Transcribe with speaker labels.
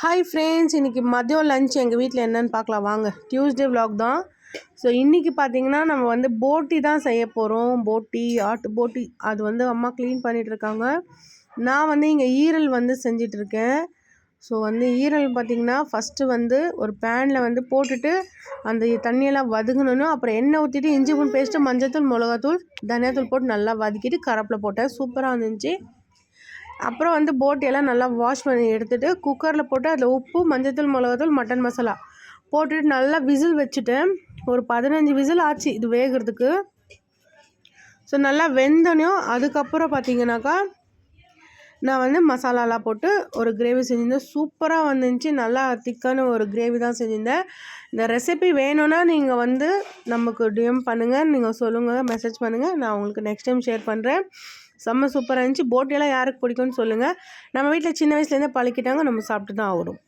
Speaker 1: Hi friends, இன்றைக்கி மதியம் lunch எங்கள் வீட்டில் என்னென்னு பார்க்கலாம் வாங்க. டியூஸ்டே vlog தான். ஸோ இன்றைக்கி பார்த்திங்கன்னா நம்ம வந்து போட்டி தான் செய்ய போகிறோம். போட்டி, ஆட்டு போட்டி. அது வந்து அம்மா க்ளீன் பண்ணிகிட்ருக்காங்க. நான் வந்து இங்கே ஈரல் வந்து செஞ்சிட்ருக்கேன். ஸோ வந்து ஈரல் பார்த்திங்கன்னா ஃபஸ்ட்டு வந்து ஒரு பேனில் வந்து போட்டுட்டு அந்த தண்ணியெல்லாம் வதங்கணும். அப்புறம் எண்ணெய் ஊற்றிட்டு இஞ்சி பூண்டு பேஸ்ட்டு, மஞ்சள்தூள், மிளகாத்தூள், தனியாத்தூள் போட்டு நல்லா வதக்கிட்டு கரப்பில் போட்டேன். சூப்பராக இருந்துச்சு. அப்புறம் வந்து போட்டியெல்லாம் நல்லா வாஷ் பண்ணி எடுத்துகிட்டு குக்கரில் போட்டு அதில் உப்பு, மஞ்சள்தூள், மிளகாத்தூள், மட்டன் மசாலா போட்டுட்டு நல்லா விசில் வச்சுட்டேன். ஒரு 15 விசில் ஆச்சு இது வேகிறதுக்கு. ஸோ நல்லா வெந்தனையும் அதுக்கப்புறம் பார்த்திங்கனாக்கா நான் வந்து மசாலாலாம் போட்டு ஒரு கிரேவி செஞ்சுருந்தேன். சூப்பராக வந்துருந்துச்சு. நல்லா திக்கான ஒரு கிரேவி தான் செஞ்சுருந்தேன். இந்த ரெசிபி வேணும்னா நீங்கள் வந்து நமக்கு டிஎம் பண்ணுங்கள், நீங்கள் சொல்லுங்கள், மெசேஜ் பண்ணுங்கள். நான் உங்களுக்கு நெக்ஸ்ட் டைம் ஷேர் பண்ணுறேன். செம்ம சூப்பராக இருந்துச்சு. போட்டியெல்லாம் யாருக்கு பிடிக்கும்னு சொல்லுங்கள். நம்ம வீட்டில் சின்ன வயசுலேருந்தே பழக்கிட்டாங்க, நம்ம சாப்பிட்டு தான் ஆகணும்.